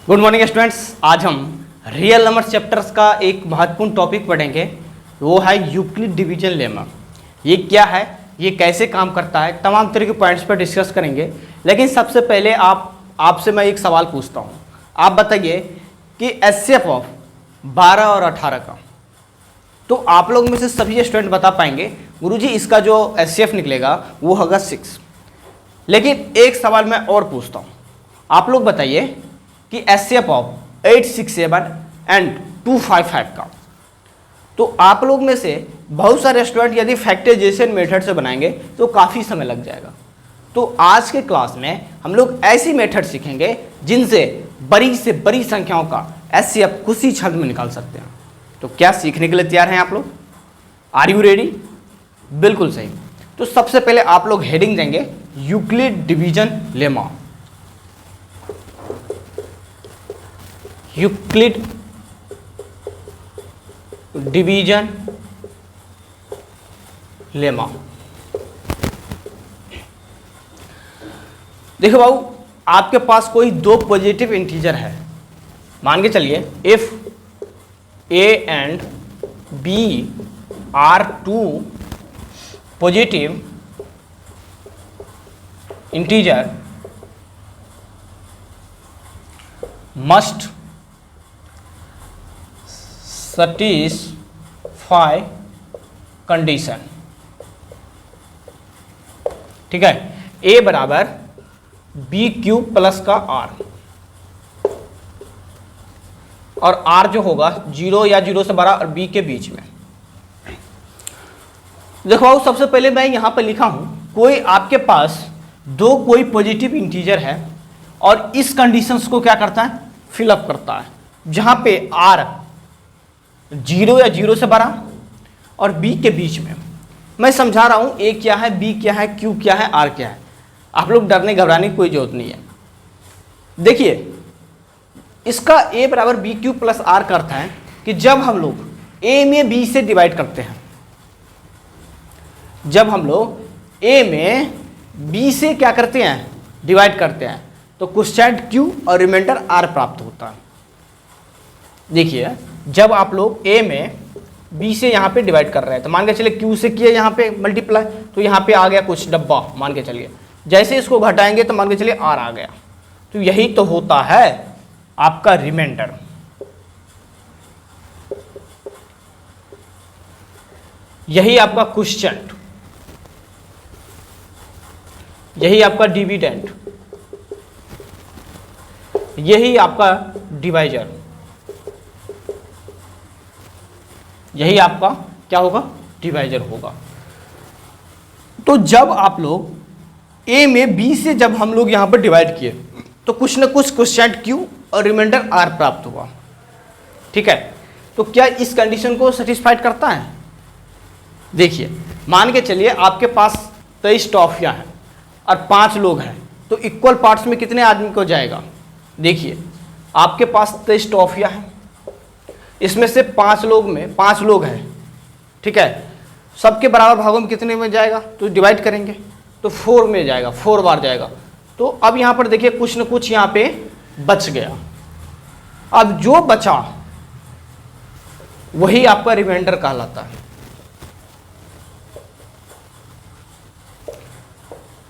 Good morning students. आज हम real number chapters का एक महत्वपूर्ण टॉपिक पढ़ेंगे, वो है यूक्लिड डिवीजन लेमा। ये क्या है, ये कैसे काम करता है, तमाम तरह के पॉइंट्स पर डिस्कस करेंगे। लेकिन सबसे पहले आपसे मैं एक सवाल पूछता हूँ। आप बताइए कि एचसीएफ ऑफ 12 और 18 का, तो आप लोग में से सभी स्टूडेंट बता पाएंगे गुरुजी इसका जो एचसीएफ निकलेगा वो होगा 6। लेकिन एक सवाल मैं और पूछता हूँ, आप लोग बताइए कि एचसीएफ ऑफ 867 एंड 255 का। तो आप लोग में से बहुत सारे स्टूडेंट यदि फैक्टराइजेशन मेथड से बनाएंगे तो काफ़ी समय लग जाएगा। तो आज के क्लास में हम लोग ऐसी मेथड सीखेंगे जिनसे बड़ी से बड़ी संख्याओं का एचसीएफ कुछ ही क्षण में निकाल सकते हैं। तो क्या सीखने के लिए तैयार हैं आप लोग? Are you ready? बिल्कुल सही। तो सबसे पहले आप लोग हेडिंग देंगे Euclid division lemma. Euclid division lemma. देखो बाबू, आपके पास कोई दो पॉजिटिव इंटीजर है, मान के चलिए if a and b are two positive integer must satisfy condition. ठीक है, a बराबर बी क्यूब प्लस का r, और r जो होगा 0 या 0 से 12 और b के बीच में। देखो सबसे पहले मैं यहां पर लिखा हूं, कोई आपके पास दो कोई पॉजिटिव इंटीजर है और इस कंडीशंस को क्या करता है, फिलअप करता है, जहां पे r 0 या 0 से 12 और b के बीच में। मैं समझा रहा हूं a क्या है, b क्या है, q क्या है, r क्या है। आप लोग डरने घबराने की कोई जरूरत नहीं है। देखिए इसका a बराबर बी क्यूब प्लस आर का अर्थ है कि जब हम लोग a में b से डिवाइड करते हैं, जब हम लोग a में b से क्या करते हैं, डिवाइड करते हैं, तो क्वोशिएंट q और रिमाइंडर r प्राप्त होता है। देखिए जब आप लोग a में b से यहाँ पे डिवाइड कर रहे हैं, तो मान के चलिए q से किया यहाँ पे मल्टीप्लाई, तो यहाँ पे आ गया कुछ डब्बा, मान के चलिए जैसे इसको घटाएंगे तो मान के चलिए r आ गया। तो यही तो होता है आपका रिमाइंडर। यही आपका क्वोशिएंट, यही आपका डिविडेंड, यही आपका डिवाइजर, यही आपका क्या होगा, डिवाइजर होगा। तो जब आप लोग a में b से जब हम लोग यहां पर डिवाइड किए तो कुछ ना कुछ क्वोशिएंट q और रिमाइंडर r प्राप्त हुआ। ठीक है, तो क्या इस कंडीशन को सेटिस्फाइड करता है? देखिए मान के चलिए आपके पास 23 टॉफियां हैं और 5 लोग हैं, तो इक्वल पार्ट्स में कितने आदमी को जाएगा? देखिए आपके पास 23 टॉफियां हैं, इसमें से 5 लोग हैं। ठीक है, सबके बराबर भागों में कितने में जाएगा, तो डिवाइड करेंगे तो 4 में जाएगा, 4 बार जाएगा। तो अब यहाँ पर देखिए कुछ न कुछ यहाँ पे बच गया। अब जो बचा वही आपका रिमाइंडर कहलाता है।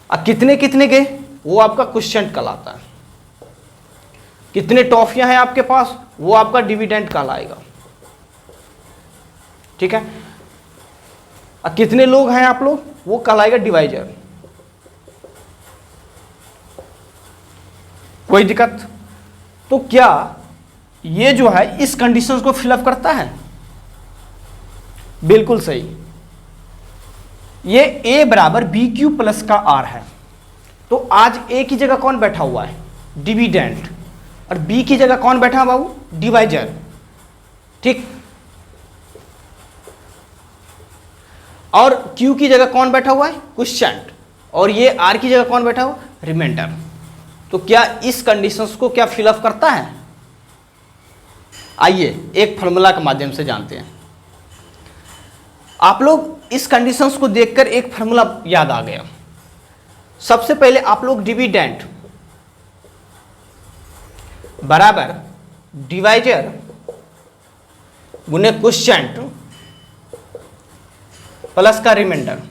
अब कितने कितने गए वो आपका क्वोशिएंट कहलाता है। कितने टॉफियां हैं आपके पास वो आपका डिविडेंड कहलाएगा। ठीक है, अब कितने लोग हैं आप लोग वो कहलाएगा डिवाइजर। कोई दिक्कत? तो क्या ये जो है इस कंडीशंस को फिलअप करता है? बिल्कुल सही। ये a बराबर बी क्यूब प्लस का r है, तो आज a की जगह कौन बैठा हुआ है, डिविडेंड, और b की जगह कौन बैठा है बाबू, डिवाइजर। ठीक, और q की जगह कौन बैठा हुआ है, क्वोशिएंट, और ये r की जगह कौन बैठा हुआ, रिमाइंडर। तो क्या इस कंडीशंस को क्या फिलअप करता है? आइए एक फॉर्मूला के माध्यम से जानते हैं। आप लोग इस कंडीशंस को देखकर एक फार्मूला याद आ गया। सबसे पहले आप लोग डिविडेंड बराबर डिवाइजर गुने क्वोशिएंट प्लस का रिमाइंडर।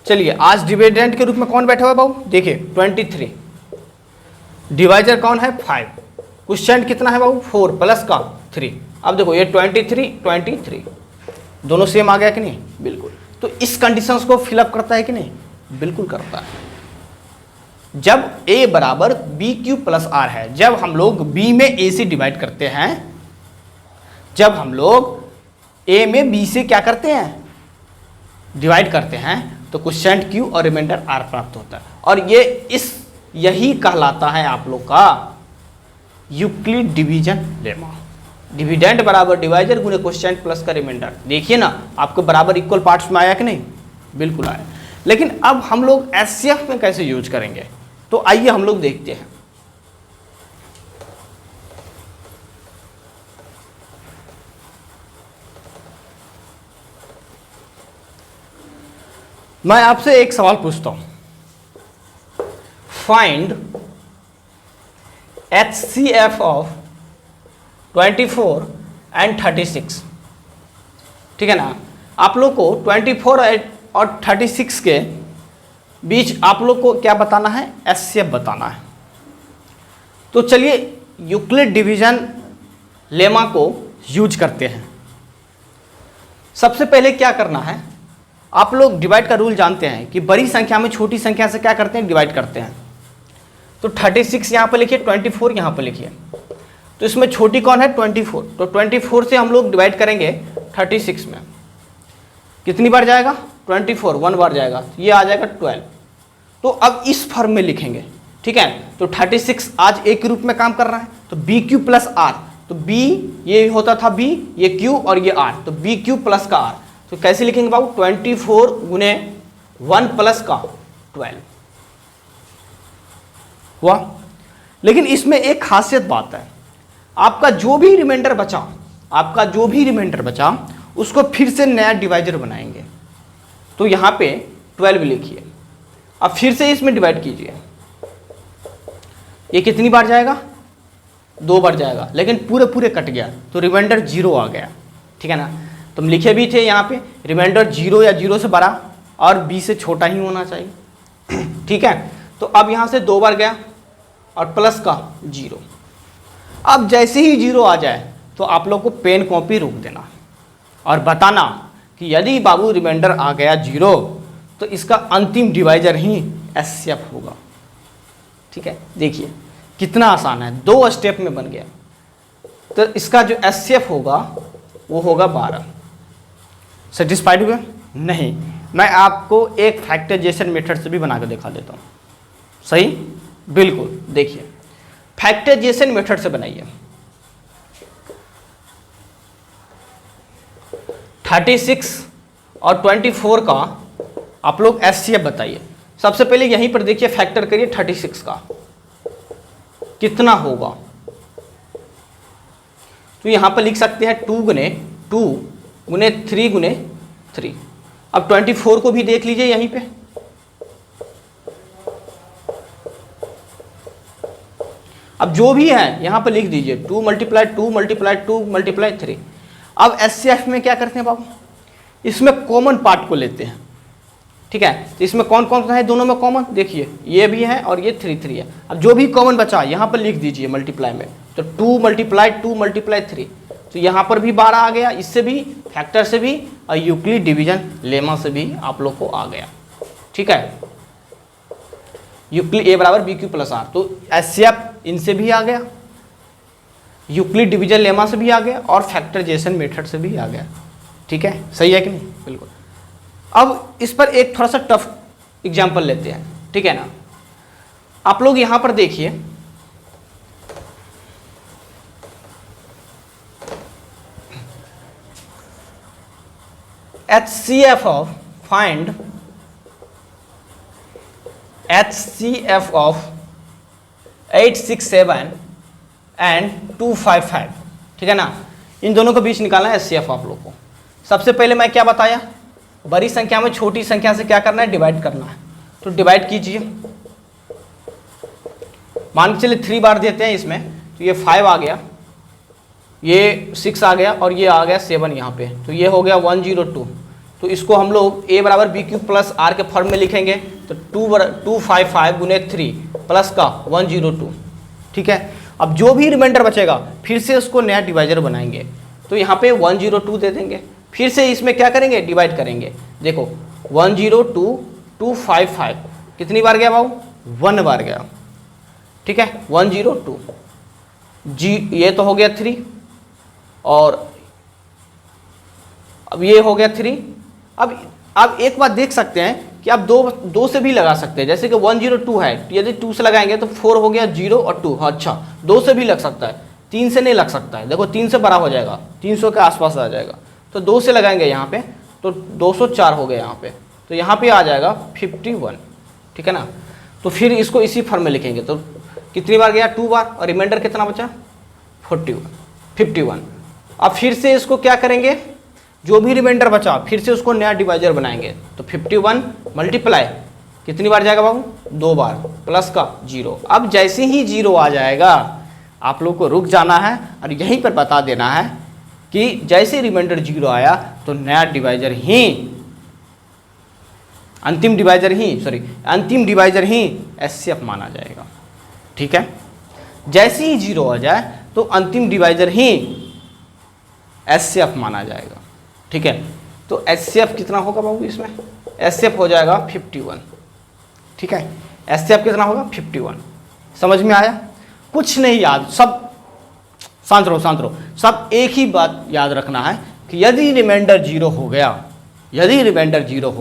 चलिए आज डिविडेंड के रूप में कौन बैठा हुआ है बाबू, देखिए 23, डिवाइजर कौन है 5, क्वोशिएंट कितना है बाबू 4 प्लस का 3। अब देखो ये 23 दोनों सेम आ गया कि नहीं, बिल्कुल। तो इस कंडीशंस को फिलअप करता है कि नहीं, बिल्कुल करता है। जब a बराबर बी क्यू प्लस आर है, जब हम लोग b में a से डिवाइड करते हैं, जब हम लोग a में b से क्या करते हैं, डिवाइड करते हैं, तो क्वोशिएंट q और रिमाइंडर r प्राप्त होता है। और यही कहलाता है आप लोग का यूक्लिड डिवीजन लेमा। डिविडेंड बराबर डिवाइजर गुने क्वोशिएंट प्लस का रिमाइंडर। देखिए ना आपको बराबर इक्वल पार्ट्स में आया कि नहीं, बिल्कुल आया। लेकिन अब हम लोग एचसीएफ में कैसे यूज करेंगे, तो आइए हम लोग देखते हैं। मैं आपसे एक सवाल पूछता हूं, फाइंड HCF ऑफ 24 एंड 36। ठीक है ना, आप लोग को 24 और 36 के बीच आप लोग को क्या बताना है, HCF बताना है। तो चलिए यूक्लिड डिवीजन लेमा को यूज करते हैं। सबसे पहले क्या करना है, आप लोग डिवाइड का रूल जानते हैं कि बड़ी संख्या में छोटी संख्या से क्या करते हैं, डिवाइड करते हैं। तो 36 यहाँ पर लिखिए, 24 यहाँ पर लिखिए। तो इसमें छोटी कौन है 24, तो 24 से हम लोग डिवाइड करेंगे 36 में, कितनी बार जाएगा 24, 1 बार जाएगा, ये आ जाएगा 12। तो अब इस फॉर्म में लिखेंगे, ठीक है। तो 36 आज एक रूप में काम कर रहा है, तो बी क्यू प्लस आर, तो बी ये होता था बी, ये क्यू और ये आर, तो बी क्यू प्लस का आर। तो कैसे लिखेंगे बाबू, 24 गुने 1 प्लस का 12 हुआ। लेकिन इसमें एक खासियत बात है, आपका जो भी रिमाइंडर बचा, आपका जो भी रिमाइंडर बचा उसको फिर से नया डिवाइजर बनाएंगे। तो यहाँ पे 12 लिखिए, अब फिर से इसमें डिवाइड कीजिए, ये कितनी बार जाएगा 2 बार जाएगा, लेकिन पूरे पूरे कट गया तो रिमाइंडर 0 आ गया, ठीक है ना। तुम लिखे भी थे यहाँ पे रिमाइंडर 0 या 0 से बड़ा और b से छोटा ही होना चाहिए, ठीक है। तो अब यहाँ से 2 बार गया और प्लस का 0। अब जैसे ही 0 आ जाए तो आप लोग को पेन कॉपी रोक देना और बताना कि यदि बाबू रिमाइंडर आ गया 0 तो इसका अंतिम डिवाइजर ही HCF होगा, ठीक है। देखिए कितना आसान है, 2 स्टेप में बन गया। तो इसका जो HCF होगा वो होगा 12। सेटिस्फाइड हुए? नहीं, मैं आपको एक फैक्टराइजेशन मेथड से भी बना कर दिखा देता हूँ। सही, बिल्कुल। देखिए फैक्टराइजेशन मेथड से बनाइए। 36 और 24 का आप लोग HCF बताइए। सबसे पहले यहीं पर देखिए फैक्टर करिए 36 का कितना होगा। तो यहाँ पर लिख सकते हैं 2 गुने 2 गुने 3 गुने 3। अब 24 को भी देख लीजिए यहीं पे, अब जो भी है यहाँ पर लिख दीजिए 2 मल्टीप्लाई 2 मल्टीप्लाई 2 मल्टीप्लाई 3। अब HCF में क्या करते हैं बाबू, इसमें कॉमन पार्ट को लेते हैं, ठीक है। तो इसमें कौन कौन सा है, दोनों में कॉमन, देखिए ये भी है और ये 3 3 है। अब जो भी कॉमन बचा यहाँ पर लिख दीजिए मल्टीप्लाई में, तो 2 मल्टीप्लाई 2 मल्टीप्लाई 3, तो यहाँ पर भी 12 आ गया, इससे भी फैक्टर से भी और यूक्लिड डिवीजन लेमा से भी आप लोग को आ गया, ठीक है। यूक्लिड ए बराबर बी क्यू प्लस आर, तो HCF इनसे भी आ गया, यूक्लिड डिवीजन लेमा से भी आ गया और फैक्टराइजेशन मेथड से भी आ गया, ठीक है। सही है कि नहीं, बिल्कुल। अब इस पर एक थोड़ा सा टफ एग्जाम्पल लेते हैं, ठीक है ना। आप लोग यहाँ पर देखिए HCF of find HCF of 867 and 255, ठीक है ना। इन दोनों के बीच निकालना है HCF आप लोग को। सबसे पहले मैं क्या बताया, बड़ी संख्या में छोटी संख्या से क्या करना है, डिवाइड करना है। तो डिवाइड कीजिए, मान के चलिए 3 बार देते हैं इसमें, तो ये 5 आ गया, ये 6 आ गया और ये आ गया 7 यहाँ पे, तो ये हो गया 102। तो इसको हम लोग a बराबर बी क्यूब प्लस आर के फॉर्म में लिखेंगे, तो 255 गुने 3 प्लस का 102। ठीक है, अब जो भी रिमाइंडर बचेगा फिर से उसको नया डिवाइजर बनाएंगे, तो यहाँ पे 102 दे देंगे, फिर से इसमें क्या करेंगे, डिवाइड करेंगे। देखो 102 255 कितनी बार गया भाऊ, 1 बार गया। ठीक है, 102 जी, ये तो हो गया 3 और अब ये हो गया 3। अब एक बात देख सकते हैं कि आप दो से भी लगा सकते हैं, जैसे कि 102 है, यदि 2 से लगाएंगे तो 4 हो गया, 0 और 2। अच्छा, 2 से भी लग सकता है, 3 से नहीं लग सकता है। देखो 3 से बड़ा हो जाएगा, 300 के आसपास आ जाएगा, तो 2 से लगाएंगे यहाँ पे, तो 204 हो गया यहाँ पे, तो यहाँ पे आ जाएगा 51। ठीक है ना, तो फिर इसको इसी फॉर्म में लिखेंगे, तो कितनी बार गया, 2 बार, और रिमाइंडर कितना बचा, 51। अब फिर से इसको क्या करेंगे, जो भी रिमाइंडर बचा फिर से उसको नया डिवाइजर बनाएंगे, तो 51 मल्टीप्लाई कितनी बार जाएगा बाबू, 2 बार, प्लस का 0। अब जैसे ही 0 आ जाएगा आप लोग को रुक जाना है और यहीं पर बता देना है कि जैसे रिमाइंडर 0 आया तो नया डिवाइजर ही, अंतिम डिवाइजर ही एचसीएफ माना जाएगा। ठीक है, जैसे ही 0 आ जाए तो अंतिम डिवाइजर ही एचसीएफ माना जाएगा। ठीक है, तो एचसीएफ कितना होगा बाबू, इसमें एचसीएफ हो जाएगा 51। ठीक है, एचसीएफ कितना होगा, 51। समझ में आया, कुछ नहीं याद, सब शांत रहो, सब एक ही बात याद रखना है कि यदि रिमाइंडर 0 हो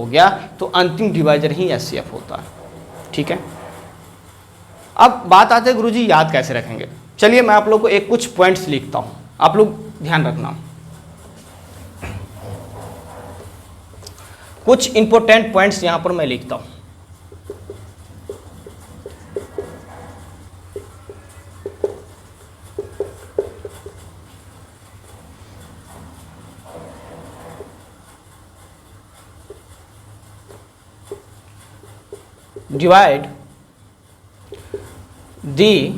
गया तो अंतिम डिवाइजर ही एचसीएफ होता है। ठीक है, अब बात आते है गुरुजी याद कैसे रखेंगे। चलिए मैं आप लोग को कुछ पॉइंट्स लिखता हूं, आप लोग ध्यान रखना। कुछ इंपॉर्टेंट पॉइंट्स यहां पर मैं लिखता हूं। Divide the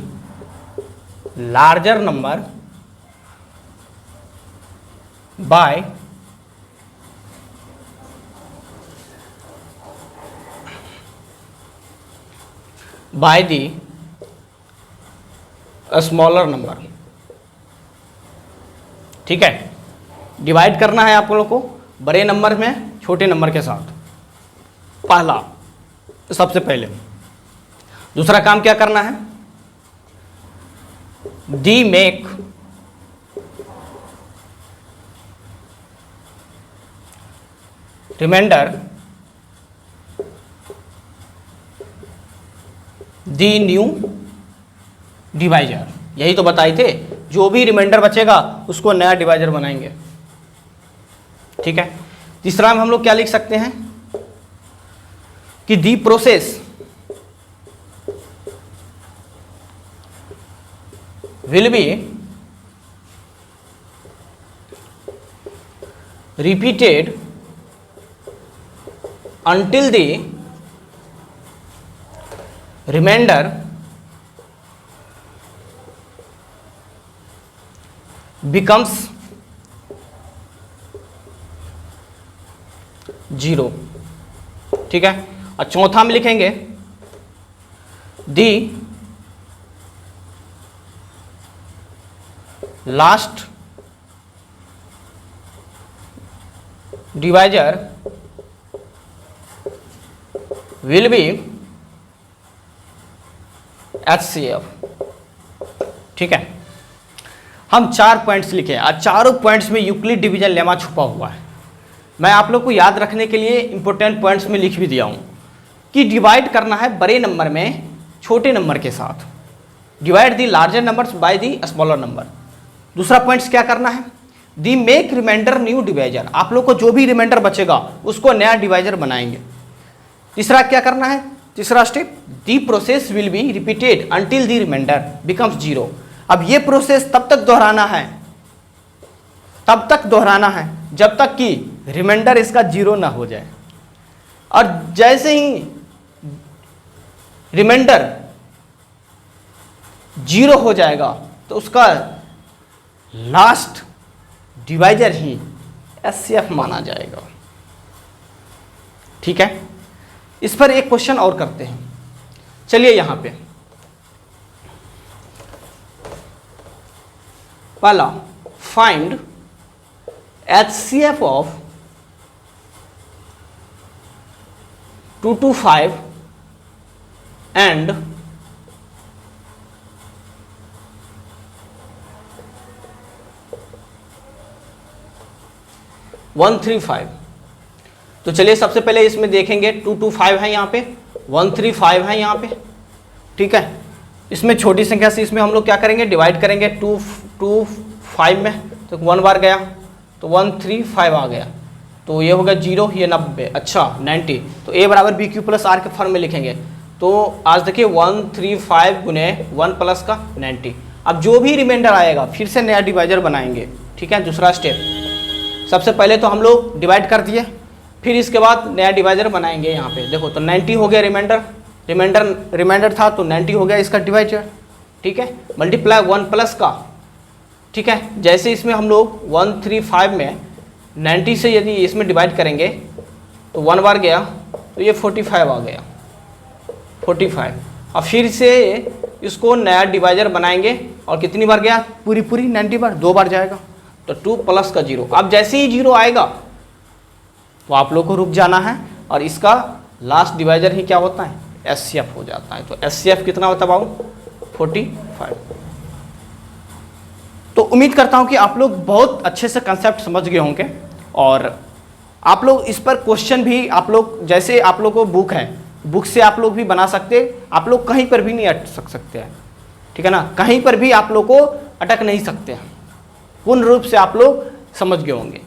larger number by the smaller number। ठीक है, डिवाइड करना है आप लोगों को बड़े नंबर में छोटे नंबर के साथ, पहला सबसे पहले। दूसरा काम क्या करना है, the make remainder the new divisor. यही तो बताए थे, जो भी रिमाइंडर बचेगा उसको नया डिवाइजर बनाएंगे। ठीक है, तीसरा में हम लोग क्या लिख सकते हैं कि दी process will B repeated until the remainder becomes 0। ठीक है, और चौथा में लिखेंगे दी last divisor will be HCF. ठीक है, हम 4 पॉइंट्स लिखे और चारों पॉइंट्स में यूक्लिड डिवीजन लेमा छुपा हुआ है। मैं आप लोग को याद रखने के लिए इंपॉर्टेंट पॉइंट्स में लिख भी दिया हूं कि डिवाइड करना है बड़े नंबर में छोटे नंबर के साथ, divide the larger numbers by the smaller number. दूसरा पॉइंट्स क्या करना है, the make reminder new divisor, आप लोग को जो भी रिमाइंडर बचेगा उसको नया डिवाइजर बनाएंगे। तीसरा क्या करना है, तीसरा step, the process will be repeated until the remainder becomes 0। अब ये प्रोसेस तब तक दोहराना है जब तक कि रिमाइंडर इसका 0 ना हो जाए, और जैसे ही रिमाइंडर जीरो हो जाएगा तो उसका लास्ट डिवाइजर ही एचसीएफ माना जाएगा। ठीक है, इस पर एक क्वेश्चन और करते हैं। चलिए यहां पे पहला, फाइंड एचसीएफ ऑफ 225 एंड 135। तो चलिए सबसे पहले इसमें देखेंगे 225 है यहाँ पे, 135 है यहाँ पे। ठीक है, इसमें छोटी संख्या से इसमें हम लोग क्या करेंगे, डिवाइड करेंगे 225 में, तो 1 बार गया तो 135 आ गया, तो ये होगा 0, ये 90, अच्छा 90। तो ए बराबर बी क्यू प्लस आर के फॉर्म में लिखेंगे। तो आज देखिए 135 गुने 1 प्लस का 90। अब जो भी रिमाइंडर आएगा फिर से नया डिवाइजर बनाएंगे। ठीक है, दूसरा स्टेप, सबसे पहले तो हम लोग डिवाइड कर दिए, फिर इसके बाद नया डिवाइजर बनाएंगे। यहाँ पे देखो तो 90 हो गया रिमाइंडर था तो 90 हो गया इसका डिवाइजर। ठीक है, मल्टीप्लाई 1 प्लस का। ठीक है, जैसे इसमें हम लोग 135 में 90 से यदि इसमें डिवाइड करेंगे तो 1 बार गया तो ये 45 आ गया, 45। अब फिर से इसको नया डिवाइजर बनाएंगे और कितनी बार गया, पूरी 90 बार, 2 बार जाएगा, तो 2 प्लस का 0। अब जैसे ही 0 आएगा तो आप लोग को रुक जाना है और इसका लास्ट डिवाइजर ही क्या होता है, एचसीएफ हो जाता है। तो एचसीएफ कितना होता है बाबू, 45। तो उम्मीद करता हूं कि आप लोग बहुत अच्छे से कंसेप्ट समझ गए होंगे और आप लोग इस पर क्वेश्चन भी आप लोग, जैसे आप लोग को बुक है, बुक से आप लोग भी बना सकते, आप लोग कहीं पर भी नहीं अटक सकते हैं। ठीक है ना, कहीं पर भी आप लोग को अटक नहीं सकते हैं, पूर्ण रूप से आप लोग समझ गए होंगे।